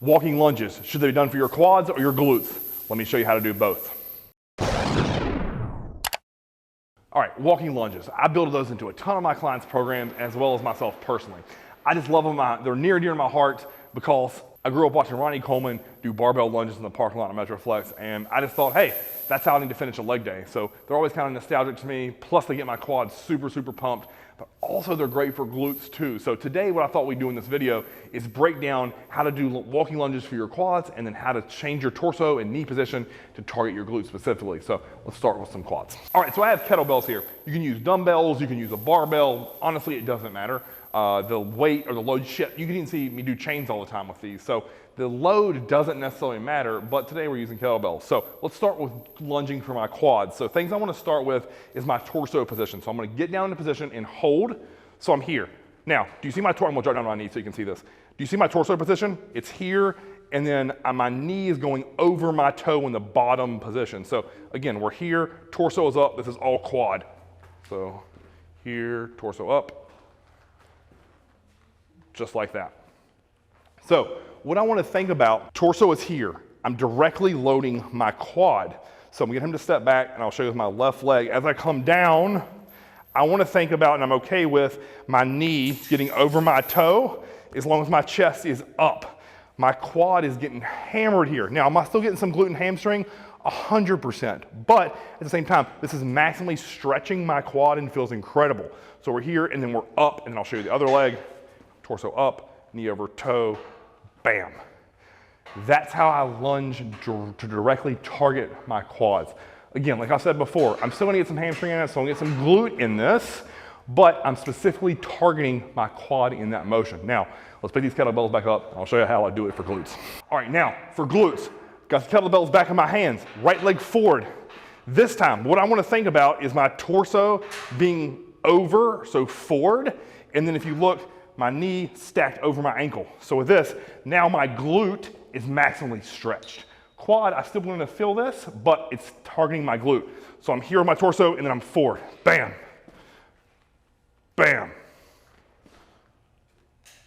Walking lunges, should they be done for your quads or your glutes? Let me show you how to do both. All right, walking lunges. I build those into a ton of my clients' programs as well as myself personally. I just love them. They're near and dear to my heart because I grew up watching Ronnie Coleman do barbell lunges in the parking lot of Metroflex, and I just thought, hey, that's how I need to finish a leg day. So they're always kind of nostalgic to me, plus they get my quads super, super pumped, but also they're great for glutes too. So today what I thought we'd do in this video is break down how to do walking lunges for your quads and then how to change your torso and knee position to target your glutes specifically. So let's start with some quads. All right, so I have kettlebells here. You can use dumbbells, you can use a barbell. Honestly, it doesn't matter. The weight or the load shit, you can even see me do chains all the time with these. So the load doesn't necessarily matter, but today we're using kettlebells. So let's start with lunging for my quads. So things I want to start with is my torso position. So I'm going to get down into position and hold. So I'm here. Now, do you see my torso? I'm going to drop down on my knee so you can see this. Do you see my torso position? It's here, and then my knee is going over my toe in the bottom position. So again, we're here, torso is up. This is all quad. So here, torso up. Just like that. So what I want to think about, torso is here. I'm directly loading my quad. So I'm going to get him to step back, and I'll show you with my left leg. As I come down, I want to think about, and I'm okay with, my knee getting over my toe as long as my chest is up. My quad is getting hammered here. Now, am I still getting some glute and hamstring? 100%. But at the same time, this is maximally stretching my quad and feels incredible. So we're here, and then we're up, and then I'll show you the other leg. Torso up, knee over toe, bam. That's how I lunge to directly target my quads. Again, like I said before, I'm still gonna get some hamstring in it, so I'm gonna get some glute in this, but I'm specifically targeting my quad in that motion. Now, let's pick these kettlebells back up, and I'll show you how I do it for glutes. All right, now, for glutes, got the kettlebells back in my hands, right leg forward. This time, what I wanna think about is my torso being over, so forward, and then if you look, my knee stacked over my ankle. So with this, now my glute is maximally stretched. Quad, I still want to feel this, but it's targeting my glute. So I'm here on my torso, and then I'm forward. Bam. Bam.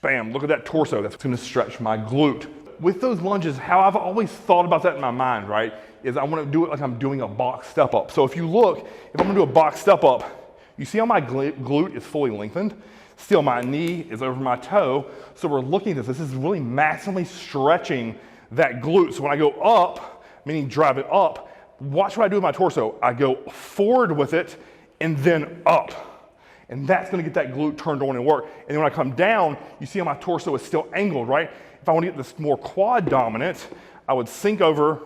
Bam. Look at that torso. That's going to stretch my glute. With those lunges, how I've always thought about that in my mind, right, is I want to do it like I'm doing a box step up. So if you look, if I'm going to do a box step up, you see how my glute is fully lengthened? Still, my knee is over my toe, so we're looking at this. This is really maximally stretching that glute. So when I go up, meaning drive it up, watch what I do with my torso. I go forward with it and then up. And that's gonna get that glute turned on and work. And then when I come down, you see how my torso is still angled, right? If I want to get this more quad dominant, I would sink over,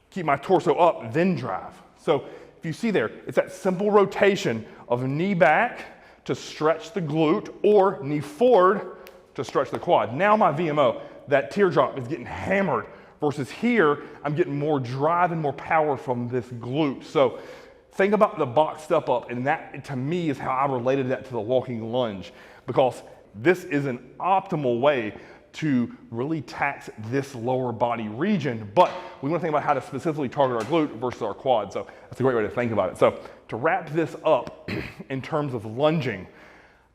keep my torso up, then drive. So if you see there, it's that simple rotation of knee back to stretch the glute, or knee forward to stretch the quad. Now my VMO, that teardrop is getting hammered, versus here, I'm getting more drive and more power from this glute. So think about the box step up, and that, to me, is how I related that to the walking lunge, because this is an optimal way to really tax this lower body region, but we want to think about how to specifically target our glute versus our quad. So that's a great way to think about it. So to wrap this up in terms of lunging,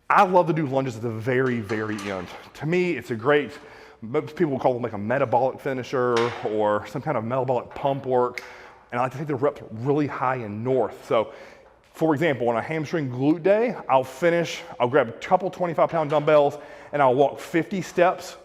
I love to do lunges at the very, very end. To me, it's a great, most people call them like a metabolic finisher or some kind of metabolic pump work. And I like to take the reps really high and north. So for example, on a hamstring glute day, I'll grab a couple 25-pound dumbbells and I'll walk 50 steps,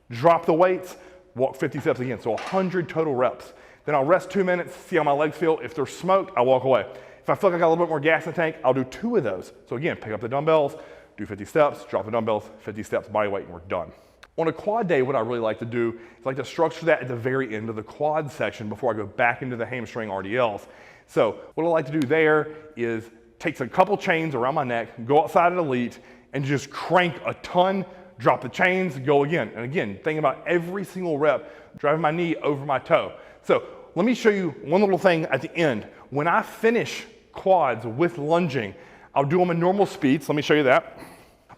drop the weights, walk 50 steps again. So 100 total reps. Then I'll rest 2 minutes, see how my legs feel. If they're smoked, I'll walk away. If I feel like I got a little bit more gas in the tank, I'll do 2 of those. So again, pick up the dumbbells, do 50 steps, drop the dumbbells, 50 steps, body weight, and we're done. On a quad day, what I really like to do is I like to structure that at the very end of the quad section before I go back into the hamstring RDLs. So what I like to do there is take a couple chains around my neck, go outside at elite, and just crank a ton, drop the chains, go again. And again, think about every single rep, driving my knee over my toe. So let me show you one little thing at the end. When I finish quads with lunging, I'll do them in normal speeds. Let me show you that.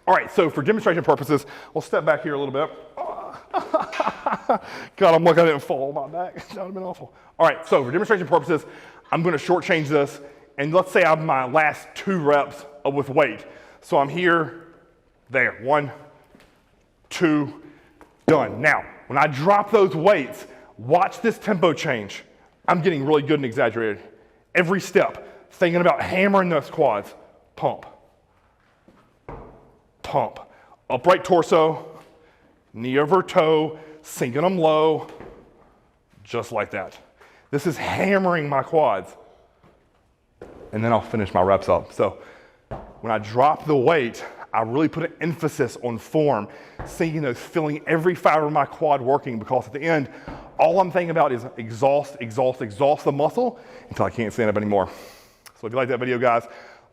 All right, so for demonstration purposes, we'll step back here a little bit. God, I'm lucky I didn't fall on my back. That would have been awful. All right, so for demonstration purposes, I'm gonna shortchange this, and let's say I'm my last 2 reps with weight. So I'm here, there, 1, 2, done. Now, When I drop those weights, watch this tempo change. I'm getting really good and exaggerated. Every step, thinking about hammering those quads. Pump. Pump. Upright torso, knee over toe, sinking them low, just like that. This is hammering my quads. And then I'll finish my reps up. So when I drop the weight, I really put an emphasis on form, sinking those, feeling every fiber of my quad working, because at the end, all I'm thinking about is exhaust, exhaust, exhaust the muscle until I can't stand up anymore. So if you like that video, guys,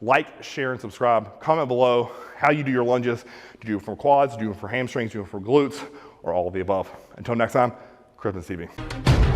like, share, and subscribe. Comment below how you do your lunges. Do you do it for quads, do you do it for hamstrings, do you do it for glutes, or all of the above. Until next time, Chris and CB.